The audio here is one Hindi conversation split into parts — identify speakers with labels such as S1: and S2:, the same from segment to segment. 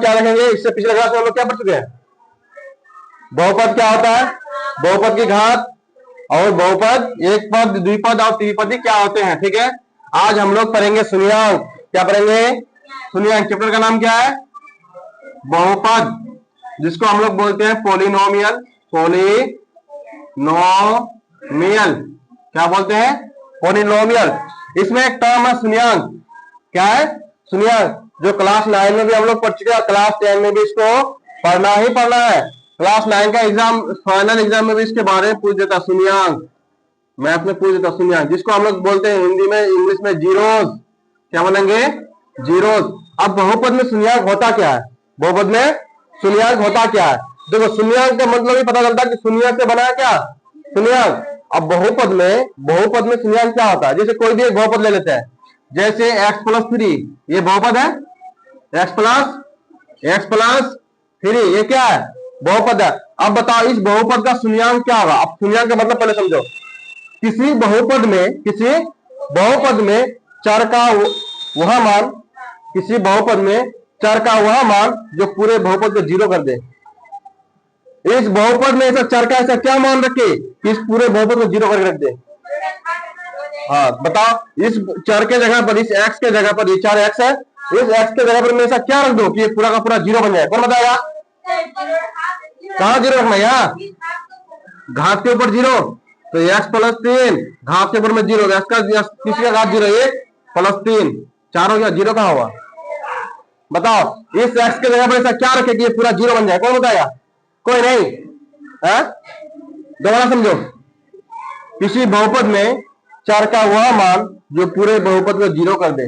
S1: क्या रखेंगे, इससे पिछले क्लास में हम लोग क्या पढ़ चुके हैं, बहुपद क्या होता है, बहुपद की घात और बहुपद एक पद द्विपद और त्रिपदी क्या होते हैं। ठीक है, आज हम लोग पढ़ेंगे शून्यांक। क्या पढ़ेंगे, शून्यांक। चैप्टर का नाम क्या है, बहुपद, जिसको हम लोग बोलते हैं पोलिनोमियल। पोलिनोमियल क्या बोलते हैं, पोलिनोमियल। इसमें एक टर्म है शून्यांक। क्या है, शून्यांक, जो क्लास 9 में भी हम लोग पढ़ चुके हैं, क्लास 10 में भी इसको पढ़ना ही पढ़ना है। क्लास 9 का एग्जाम, फाइनल एग्जाम में भी इसके बारे में पूछ देता, शून्यांक, मैथ में पूछ देता शून्यांक, जिसको हम लोग बोलते हैं हिंदी में, इंग्लिश में जीरोस। क्या बोलेंगे, जीरोस। अब बहुपद में शून्यांक होता क्या है, बहुपद में शून्यांक होता क्या है। देखो, शून्यांक का मतलब ही पता चलता है कि शून्य से बना है क्या, शून्यांक। अब बहुपद में शून्यांक क्या होता है, जैसे कोई भी एक बहुपद ले लेते हैं, जैसे x+3, ये बहुपद है, x+3, ये क्या है, बहुपद है। अब बताओ इस बहुपद का शून्यांक क्या होगा। अब शून्यांक का मतलब पहले समझो, किसी बहुपद में चर का वह मान, किसी बहुपद में चर का वह मान जो पूरे बहुपद को जीरो कर दे। इस बहुपद में ऐसा चर का ऐसा क्या मान रखे कि इस पूरे बहुपद को जीरो करके रख दे। हाँ बताओ, इस चर के जगह पर, इस x के जगह पर, ये 4x है, इस x के जगह पर मैं ऐसा क्या रख दो कि ये पूरा का पूरा जीरो बन जाए। कौन बताएगा, कहां जीरो रखना है, यहाँ घात के ऊपर जीरो, तो x+3 घात के ऊपर में जीरो, किसी का घात जीरो, 1+3, 4 हो गया, जीरो कहां हुआ। बताओ, इस x के जगह पर ऐसा क्या रखे कि ये पूरा जीरो बन जाए। कौन बताएगा, कोई नहीं है। दोबारा समझो, किसी बहुपद में चर का वह मान जो पूरे बहुपद को जीरो कर दे।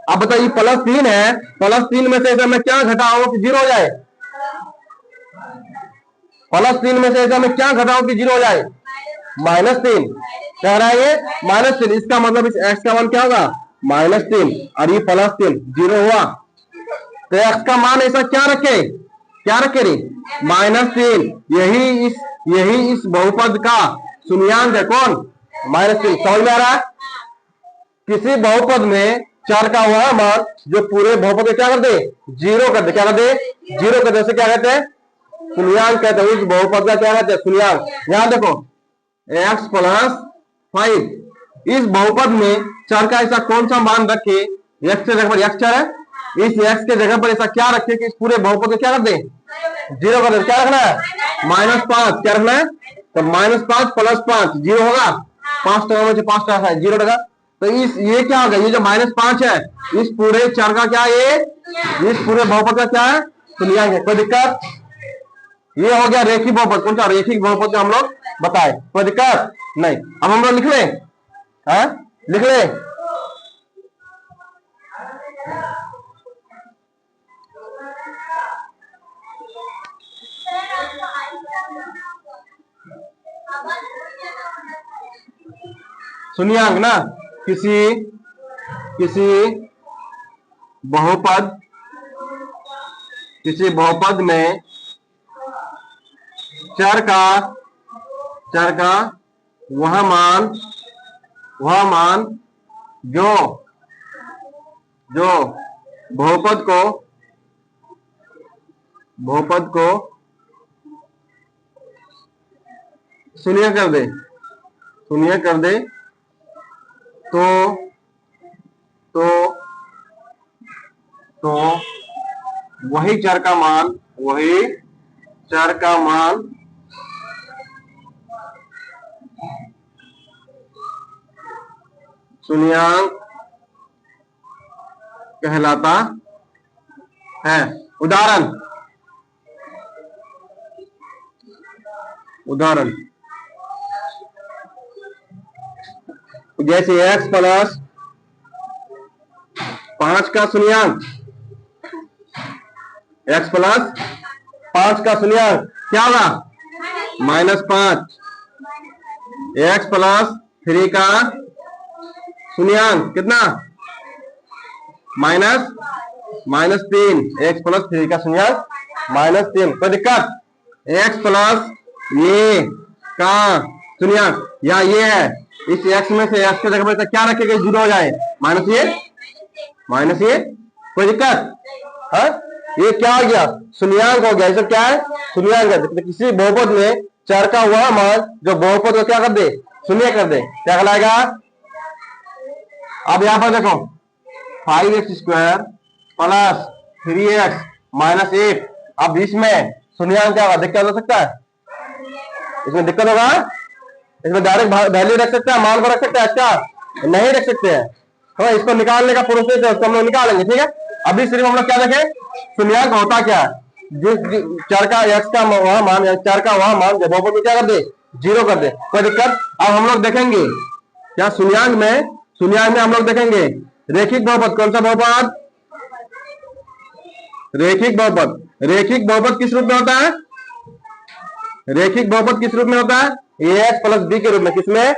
S1: अब बताइए +3 है, +3 में से ऐसा मैं क्या घटाऊं कि जीरो हो जाए, +3 में से ऐसा मैं क्या घटाऊं कि जीरो हो जाए, -3 कह रहा है ये, -3। इसका मतलब इस x का मान क्या होगा, -3, और ये +3 जीरो हुआ, तो x का मान ऐसा क्या रखे, रे -3। यही इस बहुपद का शून्यांक है। कौन, -3। समझ में आ रहा है। किसी बहुपद में चर का वह मान जो पूरे बहुपद को क्या कर दे, जीरो कर दे। क्या कर दे, जीरो कर दे, उसे क्या कहते हैं, शून्यांक कहते हैं। उस बहुपद का क्या कहते हैं, शून्यांक। यहां देखो x+5, इस बहुपद में चर का ऐसा कौन सा मान रखे, x के जगह पर, x चर है, इस x के जगह पर ऐसा क्या रखे कि इस पूरे बहुपद को क्या कर दे, जीरो कर दे। क्या रखना है, -5। क्या रखना है, तो -5 + 5 जीरो होगा, 5 टका में से 5 टका है, जीरो टका। तो ये क्या होगा, ये जो -5 है, इस पूरे चर का क्या, ये इस पूरे बहुपद का क्या है, शून्यांक है। कोई दिक्कत, ये हो गया रेखिक बहुपद। कौन सा, रेखिक बहुपद जो हम लोग बताए, कोई दिक्कत नहीं। अब हम लोग लिख ले, लिख ले, शून्यांक ना, किसी बहुपद में चर का वह मान जो बहुपद को शून्य कर दे, तो वही चर का मान शून्यांक कहलाता है। उदाहरण जैसे x+5 का शून्यांक, x+5 का शून्यांक क्या होगा, -5। x+3 का शून्यांक कितना, -3। x+3 का शून्यांक -3। कोई दिक्कत, x+ ये का शून्यांक या ये है, इस x में से x के जगह पर क्या रखेगा, जीरो हो जाए, -ये। कोई दिक्कत है, ये क्या हो गया, शून्यांक हो गया। ये सब क्या है, शून्यांक है। तो किसी बहुपद में चर का वह मान जो बहुपद को क्या कर दे, शून्य कर दे, क्या कहलाएगा। अब यहां पर देखो 5x² प्लस 3x माइनस 8। अब इसमें शून्यांक क्या होगा, दिक्कत हो सकता है, इसमें दिक्कत होगा। इसमें डायरेक्ट वैल्यू रख सकते हैं, मान को रख सकते हैं, अच्छा नहीं रख सकते हैं। तो इसको निकालने का प्रोसेस है, उसको हम लोग निकालेंगे, ठीक है। अभी सिर्फ हम लोग क्या देखें, शून्यांक होता क्या है। जिस चर का x का वह मान या चर का वह मान जब बहुपद में क्या कर दे, 0 कर दे, कोई दिक्कत। अब हम लोग देखेंगे क्या शून्यांक में हम लोग देखेंगे रेखिक बहुपद। कौन सा बहुपद, रेखिक बहुपद। रेखिक बहुपद किस रूप में होता है, रेखिक बहुपद किस रूप में होता है, ax प्लस b के रूप में। किसमें,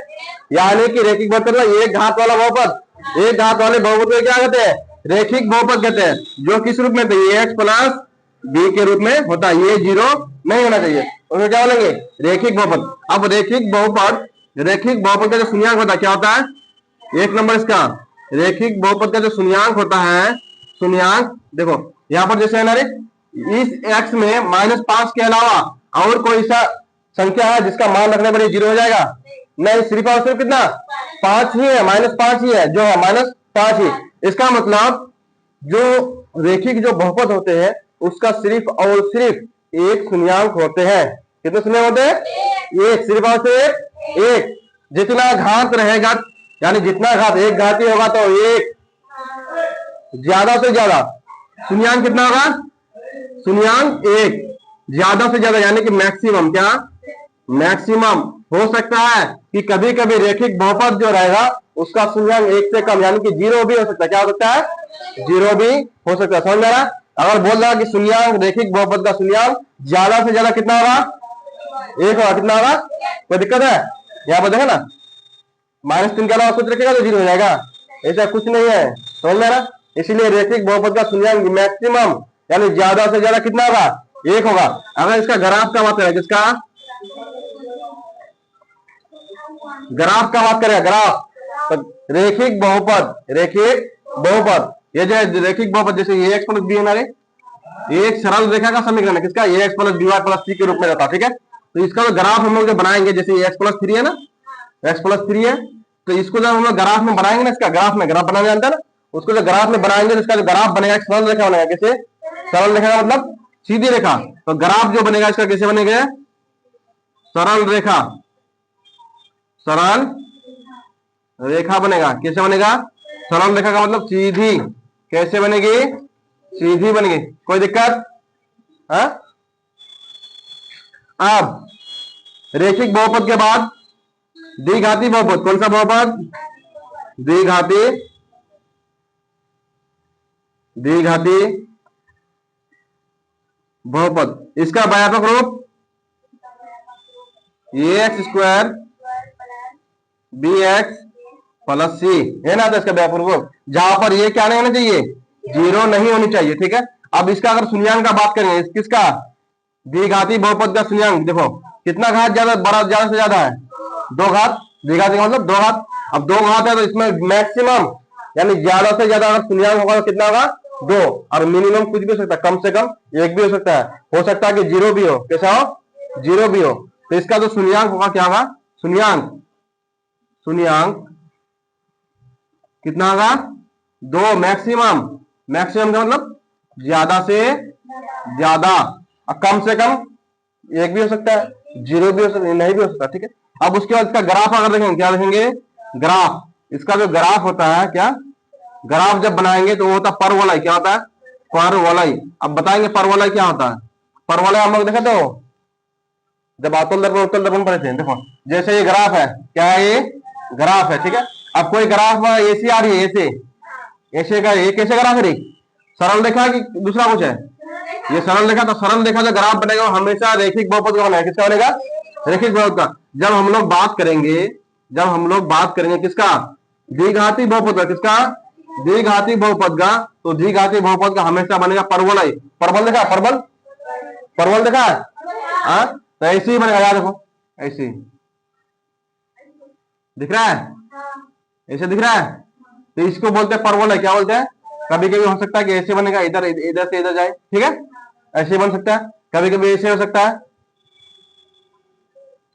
S1: यानी कि रेखिक बहुपद एक घात वाला बहुपद, एक घात वाले बहुपद को क्या कहते हैं, रेखिक बहुपद कहते हैं। जो किस रूप में, ax प्लस b के रूप में होता है। ये 0 नहीं होना चाहिए, उसमें क्या बोलेंगे, रेखिक बहुपद। अब रेखिक बहुपद का जो शून्यांक होता है क्या होता है, एक नंबर इसका रेखिक बहुपद का जो शून्यांक होता है, शून्यांक देखो यहाँ पर जैसे है ना, इस x में -5 के अलावा और कोई सा संख्या है जिसका मान रखने पर 0 हो जाएगा, नहीं, सिर्फ और सिर्फ कितना, 5 ही है, -5 ही है, जो है -5 ही। इसका मतलब जो रेखिक जो बहुपद होते हैं उसका सिर्फ और सिर्फ एक शून्यांक होते हैं। कितने शून्य होते हैं, एक, सिर्फ और सिर्फ एक। जितना घात रहेगा, यानी जितना घात, एक घाती होगा तो एक, ज्यादा से ज्यादा शून्यांक कितना होगा, शून्यांक एक, ज्यादा से ज्यादा यानी कि मैक्सिमम, क्या मैक्सिमम हो सकता है कि कभी कभी रेखिक बहुपद जो रहेगा उसका शून्यांक एक से कम, यानी कि 0 भी हो सकता है। क्या हो सकता है, 0 भी हो सकता है। समझ में आ रहा। अगर बोल रहा कि शून्यांक, रेखिक बहुपद का शून्यांक ज्यादा से ज्यादा कितना होगा, एक होगा, कितना होगा, कोई दिक्कत है। यहाँ पर देखो ना, -3 के अलावा कुछ रखेगा तो 0 हो जाएगा, ऐसा कुछ नहीं है। समझ में आ रहा। इसीलिए रेखिक बहुपद का शून्यांक मैक्सिमम यानी ज्यादा से ज्यादा कितना होगा, एक होगा। अगर इसका ग्राफ का बात करें, किसका ग्राफ का बात करें, ग्राफ, तो रेखिक बहुपद ये जो है रेखिक बहुपद, जैसे ये x प्लस बी है ना, ये एक सरल रेखा का समीकरण है। किसका, ये x plus b y plus c के रूप में रहता है, ठीक है। तो इसका जो ग्राफ हम लोग जो बनाएंगे, जैसे ये x प्लस 3 है ना, x प्लस 3 है, तो इसको जब हम लोग ग्राफ में बनाएंगे ना, इसका ग्राफ में, ग्राफ बनाना जानता है ना, उसको जो ग्राफ में बनाएंगे तो इसका जो ग्राफ बनेगा सरल रेखा बनेगा। कैसे, सरल रेखा का मतलब सीधी रेखा। तो ग्राफ जो बनेगा इसका कैसे बनेगा, सरल रेखा, सरल रेखा बनेगा। कैसे बनेगा, सरल रेखा का मतलब सीधी। कैसे बनेगी, सीधी बनेगी, कोई दिक्कत है। अब रेखिक बहुपद के बाद द्विघाती बहुपद। कौन सा बहुपद, द्विघाती बहुपद। इसका व्यापक रूप ax² bx प्लस सी है ना। तो इसका व्यापक रूप जहां पर ये क्या नहीं होना चाहिए, 0 नहीं होनी चाहिए, ठीक है। अब इसका अगर शून्यांक का बात करेंगे, किसका, द्विघाती बहुपद का शून्यांक देखो कितना घात ज्यादा, बड़ा ज्यादा से ज्यादा है, 2 घात। द्विघाती का मतलब 2 घात। अब 2 घात है तो इसमें मैक्सिमम यानी ज्यादा से ज्यादा अगर शून्यांक होगा तो कितना होगा, 2। और मिनिमम कुछ भी हो सकता है, कम से कम 1 भी हो सकता है। हो सकता है कि 0 भी हो, कैसा हो, 0 भी हो। तो इसका जो शून्यांक होगा क्या होगा, शून्यांक कितना होगा, 2। मैक्सिमम का मतलब ज्यादा से ज्यादा, और कम से कम 1 भी हो सकता है, 0 भी हो सकता है, नहीं भी हो सकता, ठीक है। अब उसके बाद इसका ग्राफ अगर देखेंगे, क्या देखेंगे, ग्राफ। इसका जो ग्राफ होता है, क्या ग्राफ जब बनाएंगे तो वो होता है परवलय। क्या होता है, परवलय। अब बताएंगे परवलय क्या होता है। परवलय हम लोग देखे तो जब अतुल दर्पण उत्तल दर्पण पढ़े थे, देखो जैसे ये ग्राफ है, क्या है, ये ग्राफ है, ठीक है। अब कोई ग्राफ ऐसी आ रही है, ऐसे का, ये कैसे ग्राफ है, सरल रेखा कि दूसरा कुछ है, ये सरल रेखा। तो सरल रेखा जो ग्राफ बनेगा वो हमेशा रेखिक बहुपद का बनेगा। किसका बनेगा, रेखिक बहुपद का। जब हम लोग बात करेंगे किसका, द्विघाती बहुपद का। किसका, द्विघाती बहुपद का। तो द्विघाती बहुपद का हमेशा बनेगा परवलय। परवल देखा, परवल देखा है, हाँ, तो ऐसे ही बनेगा, याद रखो, ऐसे दिख रहा है, ऐसे दिख रहा है। तो इसको बोलते हैं परवलय। क्या बोलते हैं, कभी कभी हो सकता है कि ऐसे बनेगा, इधर इधर से इधर जाए, ठीक है, ऐसे बन सकता है, कभी कभी ऐसे हो सकता है,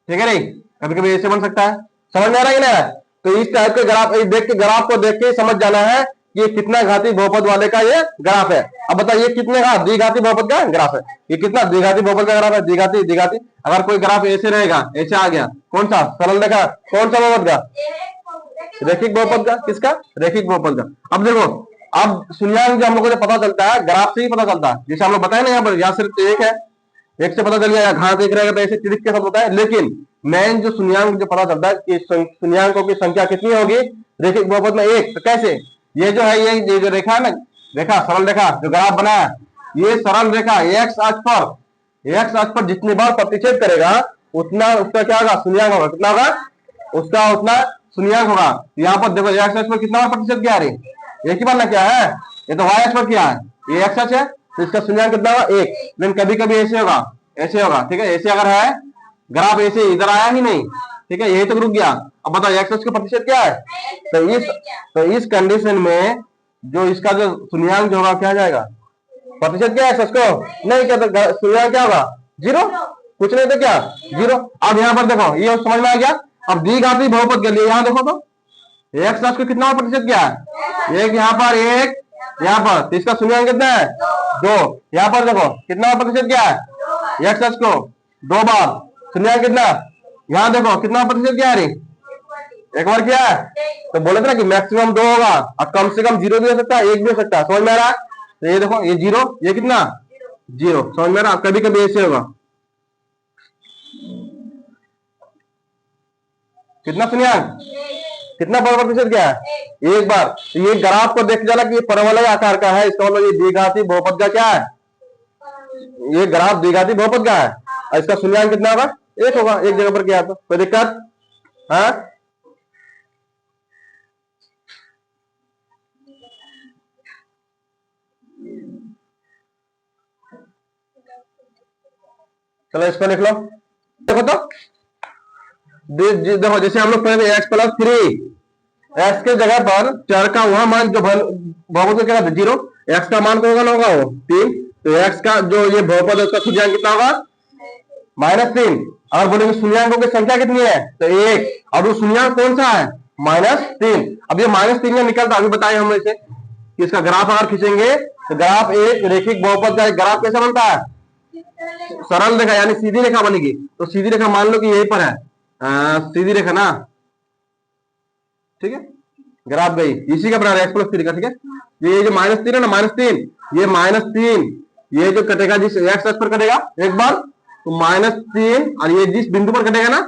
S1: ठीक है नहीं, कभी कभी ऐसे बन सकता है। समझ में आ रहा है कि नहीं? तो इस टाइप के ग्राफ देख के, ग्राफ को देख के समझ जाना है कि ये कितना घाती बहुपद वाले का ये ग्राफ है। अब बताइए कितने का द्विघाती बहुपद का ग्राफ है, ये कितना द्विघाती बहुपद का ग्राफ है, द्विघाती द्विघाती। अगर कोई ग्राफ ऐसे रहेगा, ऐसे आ गया, कौन सा सरल रेखा, कौन सा बहुपद का, रैखिक बहुपद का, किसका, रैखिक बहुपद का। अब देखो, अब शून्यांक जो हम लोग को पता चलता है ग्राफ से ही पता चलता है, जैसे हम लोग बताए ना यहाँ पर, यहाँ सिर्फ एक है, एक से पता चल गया, घात एक रहेगा तो ऐसे तिरक के साथ होता है। लेकिन मेन जो शून्यांक जो पता चलता है कि शून्यांकों की संख्या कितनी होगी रैखिक बहुपद में, एक। तो कैसे, ये जो है ये जो रेखा है ना, रेखा सरल रेखा जो ग्राफ बना है, ये सरल रेखा एक्स अक्ष पर जितनी बार प्रतिच्छेद करेगा उतना उसका क्या होगा, शून्यांक होगा। कितना होगा उसका, उतना शून्यांक होगा। यहाँ पर देखो एक्स अक्ष पर कितना बार प्रतिच्छेद किया है, एक ही बार ना क्या है, ये तो वाई अक्ष पर किया है, ये एक्स अक्ष है, तो इसका शून्यांक कितना होगा, एक। लेकिन कभी कभी ऐसे होगा, ऐसे होगा, ठीक है, ऐसे अगर है ग्राफ, ऐसे इधर आया ही नहीं, ठीक है, यही तक रुक गया। अब बताओ एक्स अक्ष का प्रतिशत क्या है, तो इस कंडीशन में जो इसका जो शून्यांक जो होगा क्या जाएगा, प्रतिशत क्या है एक्स अक्ष को, नहीं क्या, तो शून्यांक क्या होगा, जीरो, कुछ नहीं तो क्या, जीरो। अब यहाँ पर देखो, ये समझ में आ गया। अब द्विघाती बहुपद के लिए यहाँ देखो तो एक्स अक्ष को कितना प्रतिशत क्या है, एक यहाँ पर, एक यहाँ पर, तो इसका शून्यांक कितना है, दो। यहाँ पर देखो कितना प्रतिशत क्या है, एक्स अक्ष को दो बार, शून्यांक कितना, यहाँ देखो कितना प्रतिशत क्या है, एक बार क्या है। तो बोले थे ना कि मैक्सिमम दो होगा और कम से कम जीरो भी हो सकता है, एक भी हो सकता है। समझ में आ रहा है? तो ये देखो, ये जीरो, ये कितना, जीरो। समझ में आ रहा है? कभी कभी ऐसे होगा, कितना शून्यांक, कितना प्रतिशत क्या है, एक बार। तो ये ग्राफ को देख जाना कि ये परवलय आकार का है, इसका मतलब ये द्विघाती बहुपद का क्या है, ये ग्राफ द्विघाती बहुपद का है, और इसका शून्यांक कितना होगा, एक होगा, एक जगह पर क्या, तो कोई दिक्कत, हाँ। चलो इसको लिख लो, देखो तो देखो, जैसे हम लोग पढ़े एक्स प्लस थ्री, एक्स के जगह पर चर का वह मान जो बहुपद क्या था, जीरो, एक्स का मान कौन होगा, वो तीन। तो एक्स का जो ये बहुपद है उसका शून्यांक कितना होगा, -3। अगर बोलेंगे शून्यांकों की संख्या कितनी है, तो एक, और वो शून्यांक कौन सा है, -3। अब ये -3 में निकलता, अभी बताए हम इसे कि इसका ग्राफ अगर खींचेंगे तो ग्राफ एक रैखिक बहुपद का ग्राफ कैसा बनता है, सरल रेखा यानी सीधी रेखा बनेगी। तो सीधी रेखा मान लो कि यहीं पर है, सीधी रेखा ना, ठीक है, ग्राफ गई इसी का बना रहा है, एक्स प्लस थ्री का, ठीक है। ये जो -3 है ना, -3, ये -3, ये जो कटेगा जिस एक्स अक्ष पर कटेगा एक बार, तो -3, और ये जिस बिंदु पर कटेगा ना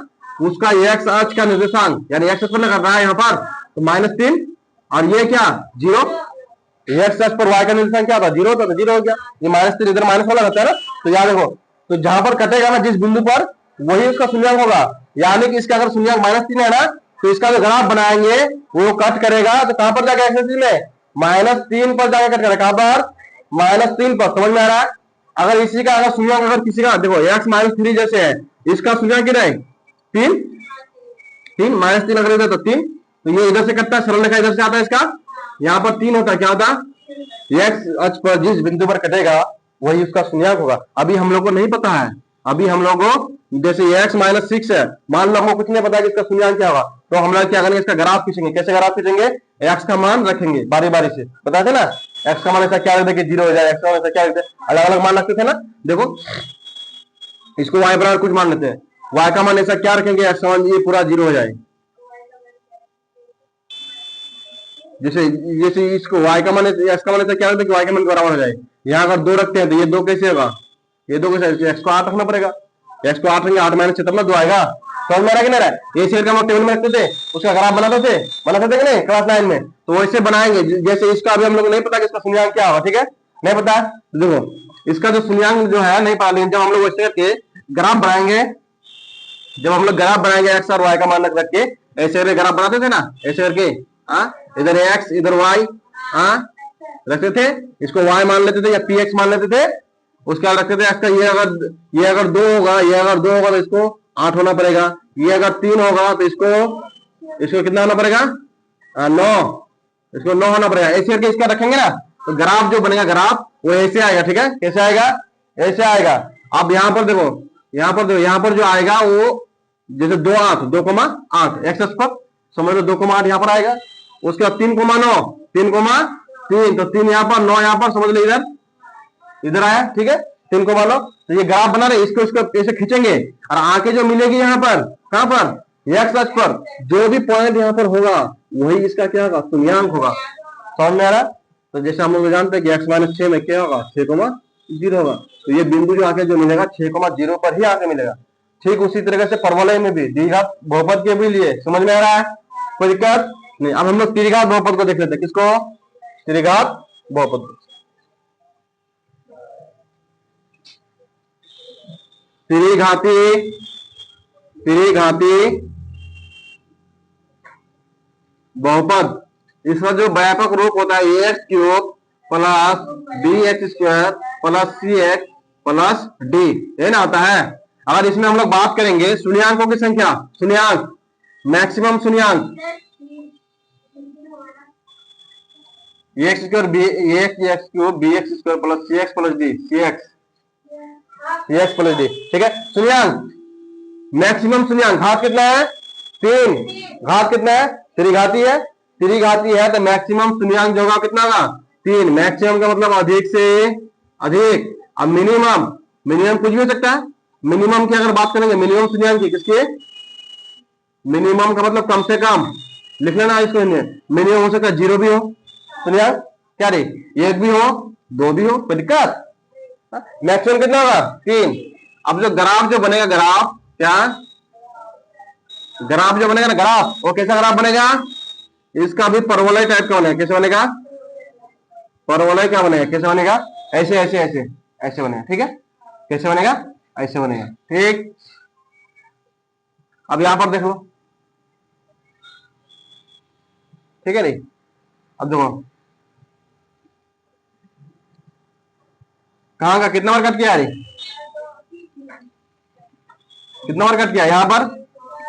S1: उसका एक्स अक्ष का निर्देशांक यानी एक्स अक्ष पर लगा रहा है यहाँ पर, तो -3, और ये क्या, जीरो। एक्स अक्ष पर वाई का निर्देशांक क्या था, जीरो, तो जीरो हो गया। ये -3 इधर माइनस वाला रहता है ना, तो याद देखो, तो जहां पर कटेगा ना जिस बिंदु पर, वही उसका शून्यांक होगा। यानी कि इसका अगर शून्यांक -3 है ना, तो इसका जो ग्राफ बनाएंगे वो कट करेगा तो कहां पर जाकर एक्स में, -3 पर जाकर कट करेगा, कहां पर, -3 पर। समझ में आ रहा है? अगर इसी का अगर शून्यांक, अगर किसी का देखो एक्स -3 जैसे है, इसका शून्यांक कितना है, 3, -3 अगर इधर तो 3, तो ये इधर से कटता है, सरल रेखा इधर से आता है, इसका यहाँ पर 3 होता है, क्या होता है, एक्स अक्ष पर जिस बिंदु पर कटेगा वही उसका शून्यांक होगा। अभी हम लोग को नहीं पता है, अभी हम लोग को जैसे एक्स -6 है, मान लो हमको कुछ नहीं पता है कि इसका शून्यांक क्या होगा, तो हम लोग क्या करेंगे, इसका ग्राफ खींचेंगे। कैसे ग्राफ खींचेंगे, एक्स का मान रखेंगे बारी बारी से, पता थे ना, एक्स का मान ऐसा क्या रखते, जीरो हो जाए, एक्स का मान ऐसा क्या रखते, अलग अलग मान रखते थे ना। देखो इसको वाई बराबर कुछ मान लेते हैं, वाई का मान ऐसा क्या रखेंगे, एक्स का मान ये पूरा जीरो हो जाए, जैसे जैसे इसको y का मान, एक्स का मान ऐसा क्या रखते हैं कि y का मान बराबर हो जाए। यहाँ अगर 2 रखते हैं तो ये 2 कैसे होगा, ये 2 कैसे, एक्स को 8 रखना पड़ेगा, एक्स को 8 रखेंगे, 8 -6 तब ना 2 आएगा। समझ में आ रहा कि नहीं रहा, ये शेयर का हम टेबल में रखते थे, उसका ग्राफ बनाते थे कि नहीं क्लास 9 में, तो वैसे बनाएंगे। जैसे इसका अभी हम लोग नहीं पता कि इसका शून्यांक क्या होगा, ठीक है, नहीं पता है, देखो इसका जो शून्यांक जो है नहीं पता, लेकिन जब हम लोग वैसे करके ग्राफ बनाएंगे, जब हम लोग ग्राफ बनाएंगे एक्स और वाई का मान रख के, ऐसे करके ग्राफ बनाते थे ना, ऐसे करके, इधर एक्स इधर वाई रखते थे, इसको वाई मान लेते थे या पी एक्स मान लेते थे, उसके बाद रखते थे एक्स का, ये अगर 2 होगा, ये अगर 2 होगा तो इसको 8 होना पड़ेगा, ये अगर 3 होगा तो इसको कितना होना पड़ेगा, 9, इसको 9 होना पड़ेगा। ऐसे करके इसका रखेंगे ना, तो ग्राफ जो बनेगा ग्राफ वो ऐसे आएगा, ठीक है, कैसे आएगा, ऐसे आएगा। अब यहाँ पर देखो, यहाँ पर देखो, यहाँ पर जो आएगा वो जैसे 2 8 2,8 एक्स अक्ष पर समझ लो 2,8 यहाँ पर आएगा। उसके बाद 3,9 3,3 तो 3 यहाँ पर 9 यहाँ पर समझ लो इधर इधर आया, ठीक है, 3,9। तो ये ग्राफ बना रहे, इसको इसको ऐसे खींचेंगे और आके जो मिलेगी यहाँ पर, कहां पर, एक्स अक्ष पर जो भी पॉइंट यहाँ पर होगा वही इसका क्या होगा, शून्यांक होगा। समझ में आ रहा। तो जैसे हम लोग जानते हैं कि x-6 में क्या होगा, 6,0 होगा। तो ये बिंदु जो आके जो मिलेगा 6,0 पर ही आके मिलेगा। ठीक उसी तरीके से परवलय में भी द्विघात बहुपद के भी लिए समझ में आ रहा है, कोई दिक्कत नहीं। अब हम लोग त्रिघात बहुपद को देख लेते हैं, किसको, त्रिघात बहुपद। त्रिघाती त्रिघाती बहुपद, इसका जो व्यापक रूप होता है a³ plus bh² plus cx plus d, ये ना होता है। अगर इसमें हम लोग बात करेंगे शून्यांकों की संख्या, शून्यांक मैक्सिमम शून्यांक ax² bx² plus cx plus d, cx plus d, ठीक है। शून्यांक मैक्सिमम शून्यांक घात कितना है, 3, घात कितना है, त्रिघाती है, त्रिघाती है तो मैक्सिमम शून्यांक जो होगा कितना होगा, 3। मैक्सिमम का मतलब अधिक से अधिक। अब मिनिमम, मिनिमम कुछ भी हो सकता है। मिनिमम की अगर बात करेंगे, मिनिमम शून्यांक की किसके, मिनिमम का मतलब कम से कम, लिख लेना इसको, मिनिमम हो सकता है 0 भी हो शून्यांक, क्या रे, 1 भी हो 2 भी हो, कोई दिक्कत। मैक्सिमम कितना होगा, 3। अब जो ग्राफ जो बनेगा, ग्राफ क्या, ग्राफ जो बनेगा ना ग्राफ, वो कैसा ग्राफ बनेगा, इसका भी परवलय टाइप का बनेगा। कैसे बनेगा, परवलय क्या बनेगा, कैसे बनेगा, ऐसे ऐसे ऐसे ऐसे बनेगा, ठीक है, कैसे बनेगा, ऐसे बनेगा, ठीक। अब यहां पर देख लो, ठीक है नहीं। अब देखो कहां का कितना बार कट किया है, कितना बार कट किया, यहाँ पर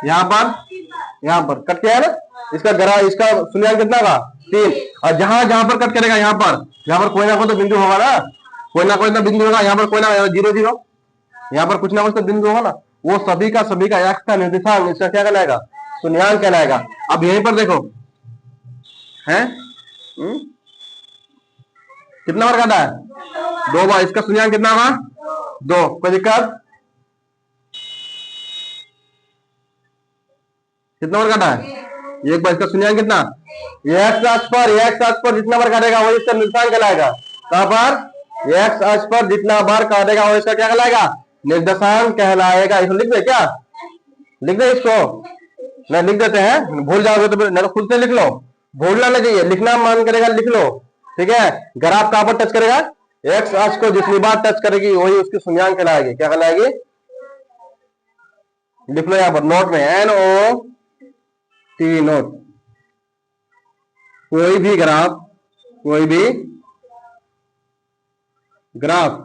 S1: यहाँ पर यहाँ पर कट किया है ना। इसका इसका शून्यांक कितना का, 3। और जहां जहां पर कट करेगा यहाँ पर कोई ना कोई तो बिंदु होगा ना, कोई ना कोई तो बिंदु होगा। यहाँ पर कोई ना 0 0, यहाँ पर कुछ ना कुछ तो बिंदु होगा ना, वो सभी का एक्स का निर्देशांक, इसका क्या कहलाएगा, शून्यांक कहलाएगा। अब यहीं पर देखो है कितना बार काटा है, 2 बार। इसका शून्यांक कितना होगा, 2, कोई दिक्कत, कितना बार काटा है, 1 बार। इसका शून्यांक कितना, एक्स अक्ष पर जितना बार काटेगा वही इसका निर्देशांक कहलाएगा। कहां पर, एक्स अक्ष पर जितना बार काटेगा वही इसका क्या कहलाएगा, निर्देशांक कहलाएगा। इसको लिख दे क्या, लिख दे इसको, नहीं लिख देते हैं, भूल जाओगे तो खुद से लिख लो, भूलना नहीं चाहिए, लिखना मन करेगा लिख लो, ठीक है। ग्राफ कहां पर टच करेगा, एक्स अक्ष को जितनी बार टच करेगी वही उसकी शून्यांक कहलाएगी, क्या कहलाएगी, लिख लो यहाँ पर नोट में, NOT नोट। कोई भी ग्राफ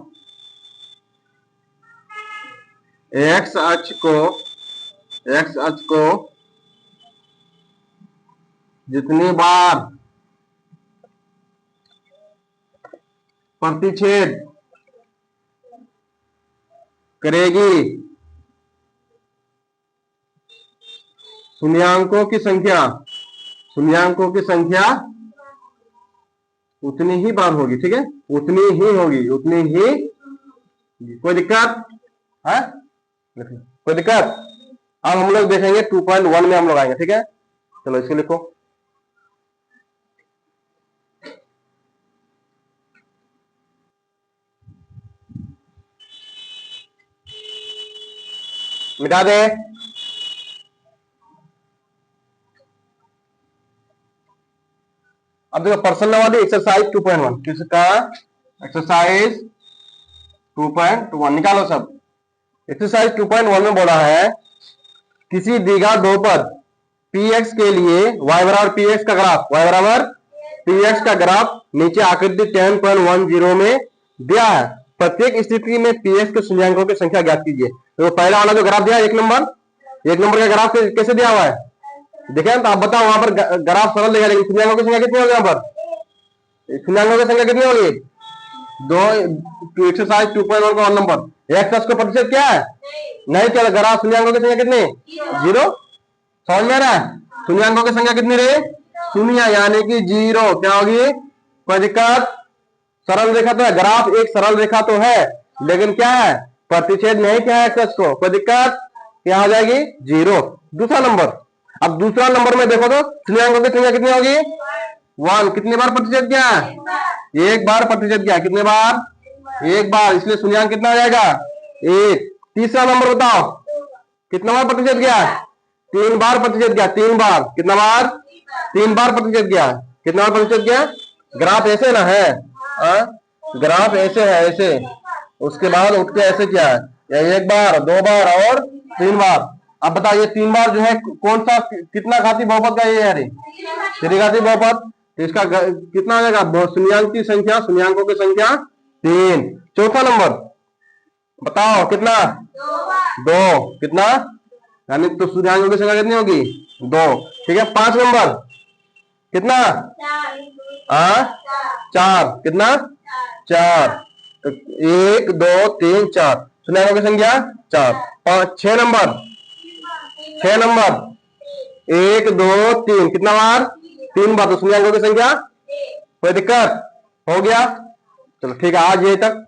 S1: एक्स अक्ष को जितनी बार प्रतिच्छेद करेगी, शून्यांकों की संख्या उतनी ही बार होगी, ठीक है, उतनी ही होगी, उतनी ही। कोई दिक्कत है, कोई दिक्कत। अब हम लोग देखेंगे 2.1 में हम लोग आएंगे, ठीक है। चलो इसको लिखो, मिटा दे। अब देखो पर्सन वाली एक्सरसाइज 2.1, किसका, एक्सरसाइज 2.1 निकालो सब। एक्सरसाइज 2.1 में बोला है किसी द्विघात बहुपद px के लिए y बराबर px का ग्राफ, y बराबर px का ग्राफ नीचे आकृति 10.10 में दिया है। प्रत्येक स्थिति में px के शून्यांकों की संख्या ज्ञात कीजिए। तो पहला वाला जो ग्राफ दिया है 1 नंबर का ग्राफ कैसे दिया हुआ है, देखें तो आप बताओ, वहां पर ग्राफ सरल देगा लेकिन शून्यांकों की संख्या कितनी होगी यहाँ पर, शून्यांकों की संख्या कितनी होगी? दो। एक्सरसाइज 2.1 का 1 नंबर। एक्स का प्रतिशत क्या है? नहीं क्या ग्राफ शून्यांकों की संख्या कितनी? 0। समझ में आ रहा है? शून्यांकों की संख्या कितनी रही? शून्य, यानी कि 0। क्या होगी? प्रतिशत। सरल रेखा तो है, ग्राफ एक सरल रेखा तो है, लेकिन क्या है? प्रतिच्छेद नहीं क्या है एक्स को, प्रतिशत क्या हो जाएगी? 0। दूसरा नंबर। अब दूसरा नंबर में देखो तो शून्यांकों की संख्या कितनी होगी? 1। कितनी बार प्रतिशत किया? एक बार प्रतिशत किया। कितने बार? एक बार, इसलिए शून्यांक कितना आ जाएगा? 1। तीसरा नंबर बताओ, कितना बार प्रतिशत किया? 3 बार प्रतिशत किया। 3 बार। कितना बार? 3 बार प्रतिशत किया। कितना बार प्रतिशत किया? ग्राफ ऐसे ना है, ग्राफ ऐसे है, ऐसे। उसके बाद उठ के ऐसे किया है, या 1 बार, 2 बार और 3 बार। अब बताइए 3 बार जो है कौन सा कितना घाती बहुपद का ये है? त्रिघाती बहुपद। तो इसका कितना आ जाएगा? शून्यांक की संख्या, शून्यांकों की संख्या 3। चौथा नंबर बताओ कितना? 2। कितना? यानी तो शून्यांकों की संख्या कितनी होगी? 2। ठीक है। 5 नंबर कितना? 4। कितना? 4। तो 1 2 3 4, शून्यांकों की संख्या 4। 5 6 नंबर, 6 नंबर 1 2 3, कितना बार? 3 बार। तो शून्यांकों की संख्या, कोई दिक्कत? हो गया? चलो ठीक है, आज यही तक।